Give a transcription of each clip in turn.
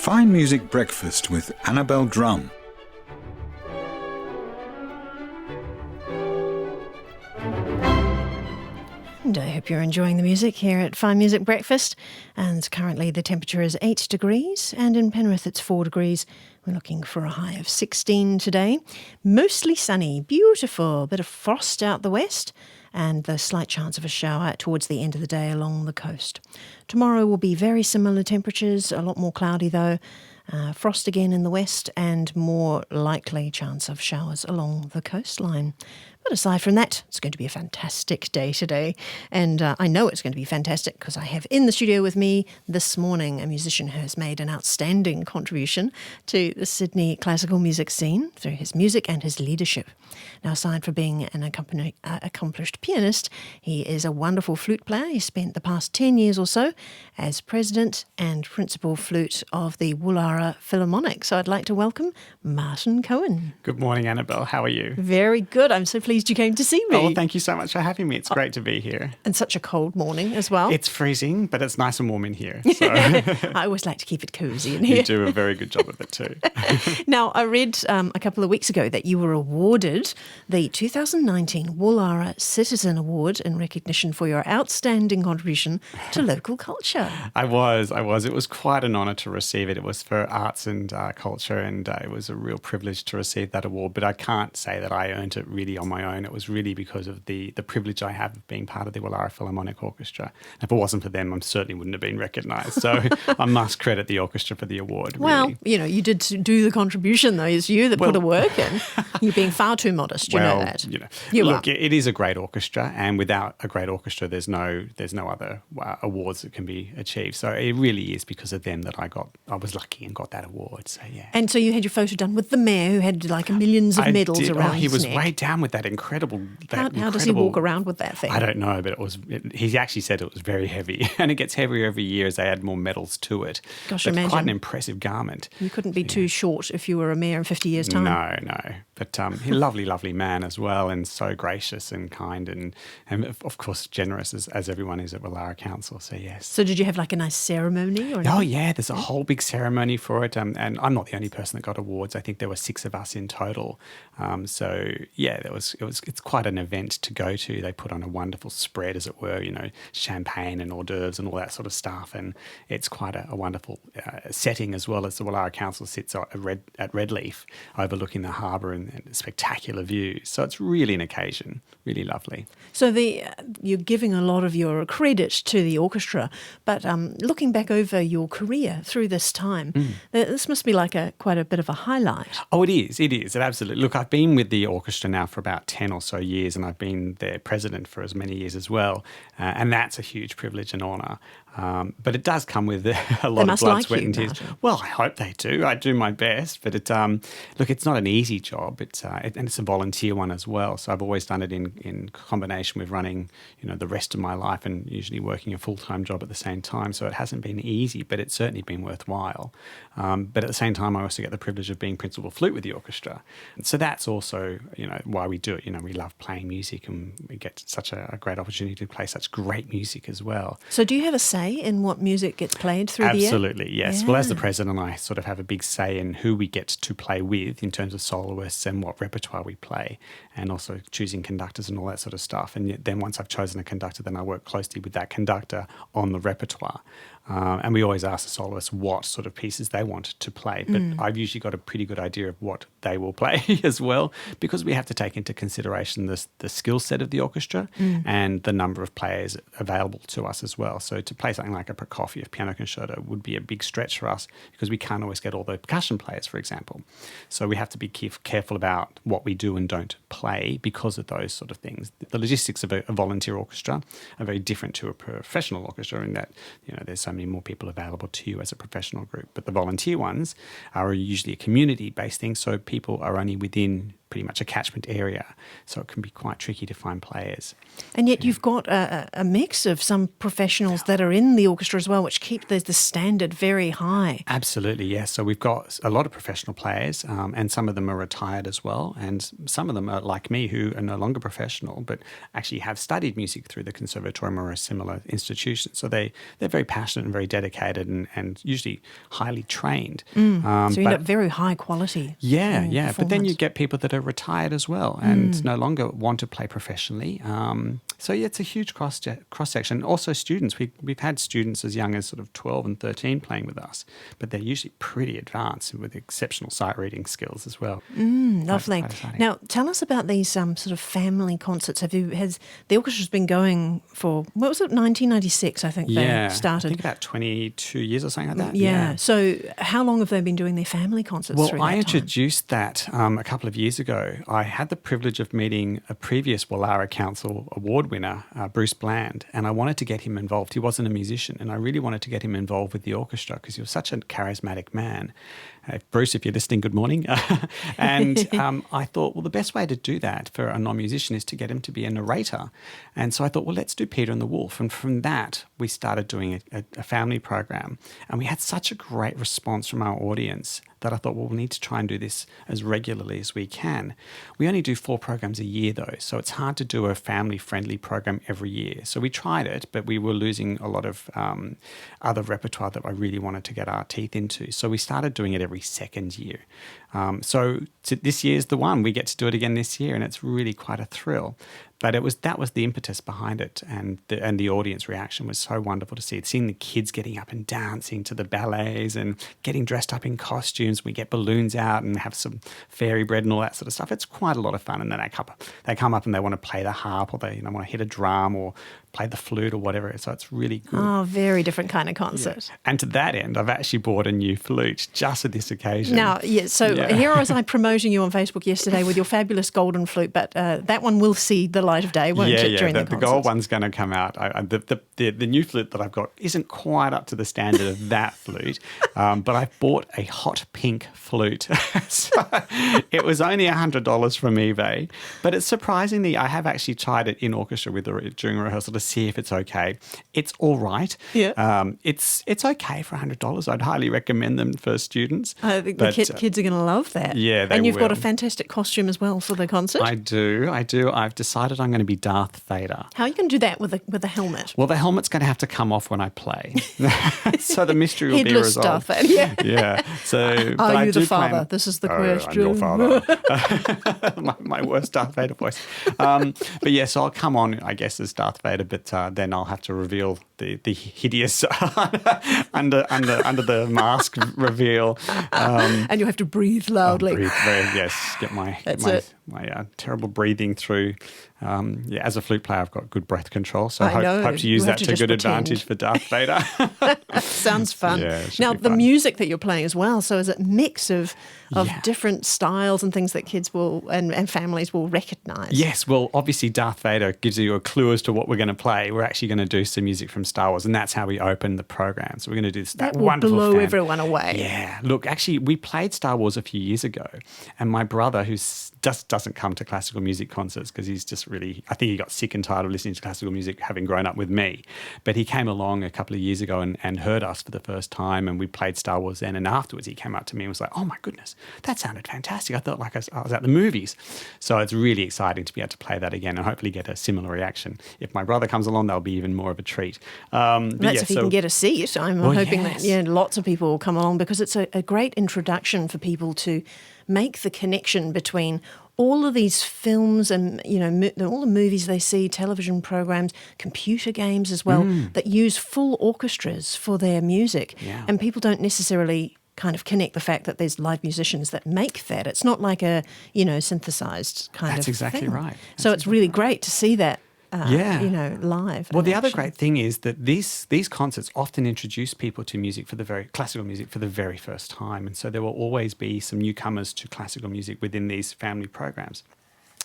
Fine Music Breakfast with Annabelle Drumm. And I hope you're enjoying the music here at Fine Music Breakfast. And currently the temperature is 8 degrees, and in Penrith it's 4 degrees. We're looking for a high of 16 today. Mostly sunny, beautiful, bit of frost out the west, and the slight chance of a shower towards the end of the day along the coast. Tomorrow will be very similar temperatures, a lot more cloudy though. Frost again in the west, and more likely chance of showers along the coastline. But aside from that, it's going to be a fantastic day today. And I know it's going to be fantastic because I have in the studio with me this morning a musician who has made an outstanding contribution to the Sydney classical music scene through his music and his leadership. Now, aside from being an accomplished pianist, he is a wonderful flute player. He spent the past 10 years or so as president and principal flute of the Woollahra Philharmonic. So I'd like to welcome Martin Cohen. Good morning, Annabelle. How are you? Very good. I'm so pleased you came to see me. Oh, well, thank you so much for having me. It's great to be here. And such a cold morning as well. It's freezing, but it's nice and warm in here. So. I always like to keep it cosy in here. You do a very good job of it too. Now, I read a couple of weeks ago that you were awarded the 2019 Woollahra Citizen Award in recognition for your outstanding contribution to local culture. I was. It was quite an honour to receive it. It was for arts and culture, and it was a real privilege to receive that award. But I can't say that I earned it really on my own. It was really because of the privilege I have of being part of the Woollahra Philharmonic Orchestra. And if it wasn't for them, I certainly wouldn't have been recognised. So I must credit the orchestra for the award. Well, really. you know, you did do the contribution, though. It's you that put the work in. You're being far too modest. You know that. Look, it is a great orchestra, and without a great orchestra, there's no other awards that can be achieved. So it really is because of them that I was lucky and got that award. So yeah. And so you had your photo done with the mayor, who had like millions of medals around he his was neck. weighed down with that incredible. How does he walk around with that thing? I don't know, but he actually said it was very heavy, and it gets heavier every year as they add more medals to it. Gosh, but imagine. Quite an impressive garment. You couldn't be too short if you were a mayor in 50 years' time. No. But he's a lovely man as well, and so gracious and kind, and of course generous as everyone is at Woollahra Council. So yes. So did you have like a nice ceremony? Oh yeah, there's a whole big ceremony for it, and I'm not the only person that got awards. I think there were 6 of us in total. So yeah, it's quite an event to go to. They put on a wonderful spread, as it were, champagne and hors d'oeuvres and all that sort of stuff, and it's quite a wonderful setting, as well as the Woollahra Council sits at Redleaf overlooking the harbour and spectacular views. So it's really an occasion, really lovely. So you're giving a lot of your credit to the orchestra, but looking back over your career through this time, this must be like quite a bit of a highlight. Oh, it is. It absolutely. Look, I've been with the orchestra now for about 10 or so years, and I've been their president for as many years as well, and that's a huge privilege and honour. But it does come with a lot of blood, sweat and tears. Martin. Well, I hope they do. I do my best. But look, it's not an easy job. And it's a volunteer one as well. So I've always done it in combination with running, the rest of my life, and usually working a full-time job at the same time. So it hasn't been easy, but it's certainly been worthwhile. But at the same time, I also get the privilege of being principal flute with the orchestra. So that's also, why we do it. We love playing music, and we get such a great opportunity to play such great music as well. So do you have a say in what music gets played through the year? Absolutely, yes. Yeah. Well, as the president, I sort of have a big say in who we get to play with in terms of soloists and what repertoire we play, and also choosing conductors and all that sort of stuff. And then once I've chosen a conductor, then I work closely with that conductor on the repertoire. And we always ask the soloists what sort of pieces they want to play. But I've usually got a pretty good idea of what they will play as well, because we have to take into consideration the skill set of the orchestra and the number of players available to us as well. So to play something like a Prokofiev piano concerto would be a big stretch for us, because we can't always get all the percussion players, for example. So we have to be careful about what we do and don't play because of those sort of things. The logistics of a volunteer orchestra are very different to a professional orchestra in that, there's so many more people available to you as a professional group. But the volunteer ones are usually a community-based thing, so people are only within pretty much a catchment area, so it can be quite tricky to find players. And yet you've got a mix of some professionals that are in the orchestra as well, which keep the standard very high. Absolutely, yes. So we've got a lot of professional players, and some of them are retired as well, and some of them are like me who are no longer professional but actually have studied music through the conservatorium or a similar institution. So they're very passionate and very dedicated and usually highly trained. So you end up very high quality. Yeah. But then you get people that are retired as well and no longer want to play professionally. So yeah, it's a huge cross section. Also students, we've had students as young as sort of 12 and 13 playing with us, but they're usually pretty advanced with exceptional sight reading skills as well. Lovely. Quite Now, tell us about these sort of family concerts. Has the orchestra's been going for, what was it, 1996, I think they started? I think about 22 years or something like that. Yeah. So how long have they been doing their family concerts through that Well, I time? introduced that a couple of years ago. I had the privilege of meeting a previous Wallara Council award winner, Bruce Bland, and I wanted to get him involved. He wasn't a musician, and I really wanted to get him involved with the orchestra because he was such a charismatic man. Bruce, if you're listening, good morning. And I thought, well, the best way to do that for a non-musician is to get him to be a narrator. And so I thought, well, let's do Peter and the Wolf. And from that, we started doing a family program. And we had such a great response from our audience that I thought, well, we need to try and do this as regularly as we can. We only do 4 programs a year, though, so it's hard to do a family-friendly program every year. So we tried it, but we were losing a lot of other repertoire that I really wanted to get our teeth into. So we started doing it every second year. So this year's the one. We get to do it again this year, and it's really quite a thrill. But that was the impetus behind it, and the audience reaction was so wonderful to see. Seeing the kids getting up and dancing to the ballets and getting dressed up in costumes. We get balloons out and have some fairy bread and all that sort of stuff. It's quite a lot of fun. And then they come up and they want to play the harp, or they want to hit a drum or play the flute or whatever. So it's really good. Oh, very different kind of concert. Yeah. And to that end, I've actually bought a new flute just for this occasion. Now, here was I promoting you on Facebook yesterday with your fabulous golden flute, but that one will see the light of day, won't it, during the concert? The gold one's going to come out. The new flute that I've got isn't quite up to the standard of that flute, but I've bought a hot pink flute. So it was only $100 from eBay, but it's surprisingly, I have actually tried it in orchestra during rehearsal to see if it's okay. It's all right. Yeah. It's okay for $100. I'd highly recommend them for students. I think the kids are going to love that. Yeah, and you've got a fantastic costume as well for the concert. I do. I've decided I'm going to be Darth Vader. How are you going to do that with a helmet? Well, the helmet's going to have to come off when I play. So the mystery will be resolved. Darth Vader. Yeah. So, are you the father? This is the question. I'm your father. my worst Darth Vader voice. But yeah, so I'll come on, I guess, as Darth Vader, but then I'll have to reveal the hideous under the mask reveal. And you have to breathe loudly. Get my terrible breathing through. As a flute player, I've got good breath control, so I hope to use that to good advantage for Darth Vader. Sounds fun. Yeah, now, the music that you're playing as well, so is it a mix of different styles and things that kids will and families will recognise? Yes, well, obviously Darth Vader gives you a clue as to what we're going to play. We're actually going to do some music from Star Wars, and that's how we open the program. So we're going to do that wonderful will blow everyone away. Yeah. Look, actually, we played Star Wars a few years ago, and my brother, who just doesn't come to classical music concerts because he's just really, I think he got sick and tired of listening to classical music having grown up with me. But he came along a couple of years ago and heard us for the first time, and we played Star Wars then. And afterwards, he came up to me and was like, "Oh my goodness, that sounded fantastic. I felt like I was at the movies." So it's really exciting to be able to play that again and hopefully get a similar reaction. If my brother comes along, that'll be even more of a treat. If he can get a seat. I'm hoping that lots of people will come along, because it's a great introduction for people to make the connection between all of these films and, all the movies they see, television programs, computer games as well, that use full orchestras for their music. Yeah. And people don't necessarily kind of connect the fact that there's live musicians that make that. It's not like a, synthesized kind of That's exactly thing. right. So it's really great to see that. Live. Well, the other great thing is that these concerts often introduce people to classical music for the very first time, and so there will always be some newcomers to classical music within these family programs.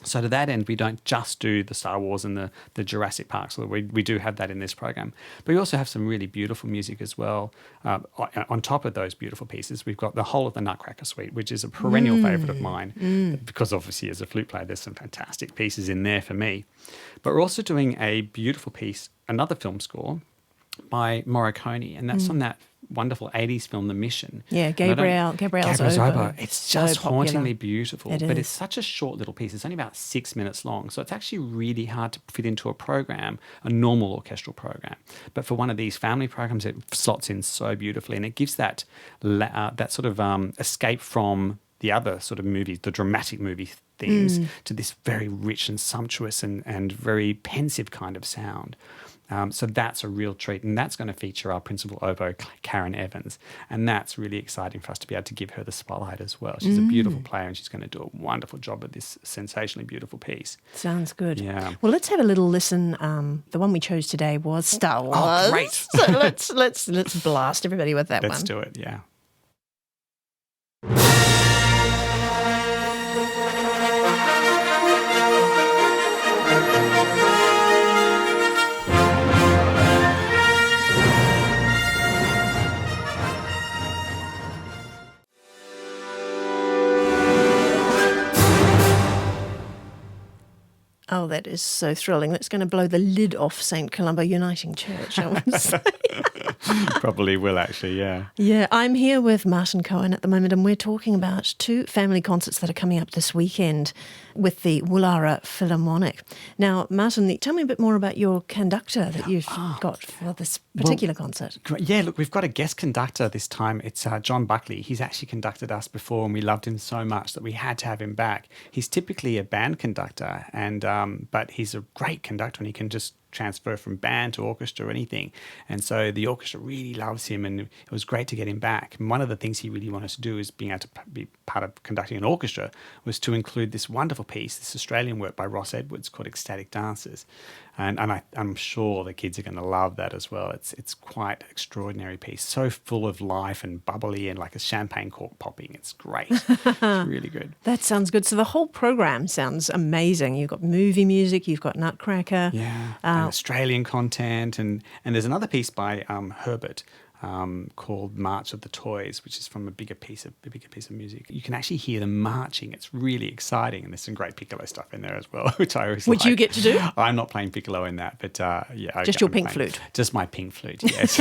So to that end, we don't just do the Star Wars and the Jurassic Park. So we do have that in this program. But we also have some really beautiful music as well. On top of those beautiful pieces, we've got the whole of the Nutcracker Suite, which is a perennial favourite of mine. Because obviously as a flute player, there's some fantastic pieces in there for me. But we're also doing a beautiful piece, another film score by Morricone, and that's on that wonderful 80s film, The Mission. Yeah, Gabriel's Oboe. It's So just popular. hauntingly beautiful, It but is. it's such a short little piece. It's only about 6 minutes long, so it's actually really hard to fit into a program, a normal orchestral program. But for one of these family programs, it slots in so beautifully, and it gives that sort of escape from the other sort of movies, the dramatic movie themes, to this very rich and sumptuous and very pensive kind of sound. So that's a real treat, and that's going to feature our principal oboe, Karen Evans, and that's really exciting for us to be able to give her the spotlight as well. She's a beautiful player, and she's going to do a wonderful job at this sensationally beautiful piece. Sounds good. Yeah. Well, let's have a little listen. The one we chose today was Star Wars. Oh, great. So let's blast everybody with that one. Let's do it, yeah. Oh, that is so thrilling. That's going to blow the lid off St. Columba Uniting Church, I would say. Probably will, actually, yeah. Yeah, I'm here with Martin Cohen at the moment, and we're talking about two family concerts that are coming up this weekend with the Woollahra Philharmonic. Now, Martin, tell me a bit more about your conductor that you've got for this particular concert. Yeah, look, we've got a guest conductor this time. It's John Buckley. He's actually conducted us before, and we loved him so much that we had to have him back. He's typically a band conductor, and but he's a great conductor, and he can just transfer from band to orchestra or anything. And so the orchestra really loves him, and it was great to get him back. And one of the things he really wanted to do is being able to be part of conducting an orchestra was to include this wonderful piece, this Australian work by Ross Edwards called Ecstatic Dances. And I'm sure the kids are going to love that as well. It's quite an extraordinary piece, so full of life and bubbly and like a champagne cork popping. It's great. It's really good. That sounds good. So the whole program sounds amazing. You've got movie music, you've got Nutcracker. Yeah, and Australian content. And there's another piece by Herbert called March of the Toys, which is from a bigger piece of music. You can actually hear them marching. It's really exciting, and there's some great piccolo stuff in there as well, which I always Which like. you get to do? I'm not playing piccolo in that, but yeah. Just your pink flute? Just my pink flute, yes.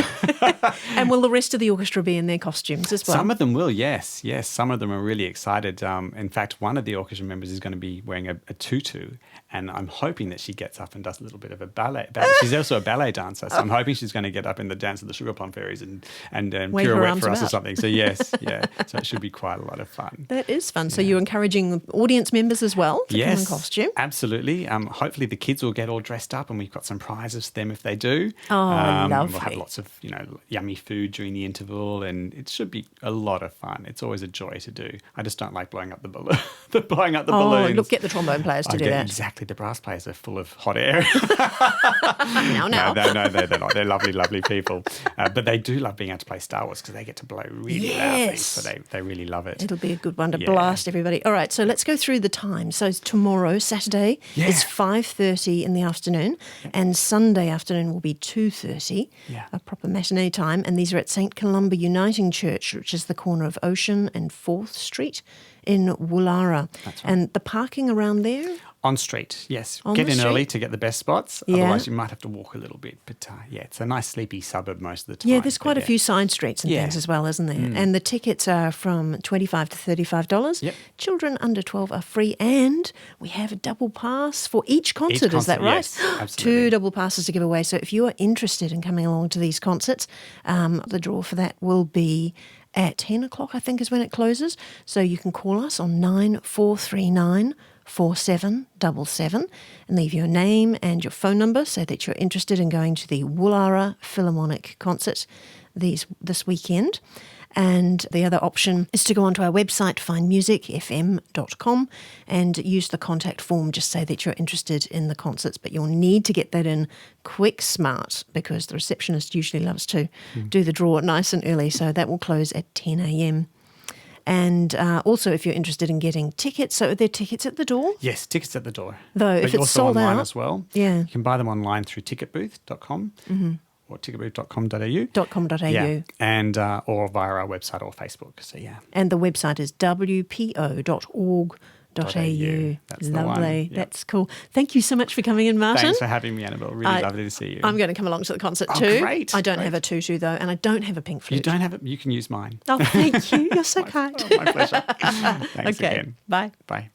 And will the rest of the orchestra be in their costumes as well? Some of them will, yes. Some of them are really excited. In fact, one of the orchestra members is going to be wearing a tutu, and I'm hoping that she gets up and does a little bit of a ballet. She's also a ballet dancer, so I'm hoping she's going to get up in the Dance of the Sugar Plum Fairies and pirouette for us or something. So yes, yeah. So it should be quite a lot of fun. That is fun. So you're encouraging audience members as well to come in costume? Absolutely. Hopefully the kids will get all dressed up, and we've got some prizes for them if they do. Oh, lovely. We'll have lots of yummy food during the interval, and it should be a lot of fun. It's always a joy to do. I just don't like blowing up the balloon. Balloons. Oh, look, get the trombone players to do that. Exactly. The brass players are full of hot air. No. No, they're not. They're lovely, lovely people. But they do love being able to play Star Wars because they get to blow really loudly. So they really love it. It'll be a good one to blast everybody. All right, so let's go through the time. So tomorrow, Saturday, is 5:30 in the afternoon, and Sunday afternoon will be 2:30, a proper matinee time. And these are at St. Columba Uniting Church, which is the corner of Ocean and 4th Street in Woollahra. That's right. And the parking around there? On street, yes. On get the in street? early to get the best spots. Yeah. Otherwise, you might have to walk a little bit. But it's a nice sleepy suburb most of the time. Yeah, there's quite a few side streets and things as well, isn't there? And the tickets are from $25 to $35. Yep. Children under 12 are free, and we have a double pass for each concert. Is that right? Yes, absolutely. 2 double passes to give away. So if you are interested in coming along to these concerts, the draw for that will be at 10 o'clock, I think, is when it closes. So you can call us on 9439 4777 and leave your name and your phone number so that you're interested in going to the Woollahra Philharmonic concert this weekend. And the other option is to go onto our website, findmusicfm.com, and use the contact form. Just say that you're interested in the concerts, but you'll need to get that in quick smart because the receptionist usually loves to do the draw nice and early, so that will close at 10 a.m. And also, if you're interested in getting tickets, so are there tickets at the door? Yes, tickets at the door. Though, but if it's also sold online out, as well. yeah. You can buy them online through ticketbooth.com or ticketbooth.com.au. .com.au. Yeah, and or via our website or Facebook. So, yeah. And the website is wpo.org.au. That's the Lovely. one. Yep. That's cool. Thank you so much for coming in, Martin. Thanks for having me, Annabelle. Really lovely to see you. I'm going to come along to the concert Oh, too. great, I don't great. have a tutu though, and I don't have a pink flute. You don't have it? You can use mine. Oh, thank you. You're so kind. My pleasure. Thanks Okay. again. Bye. Bye.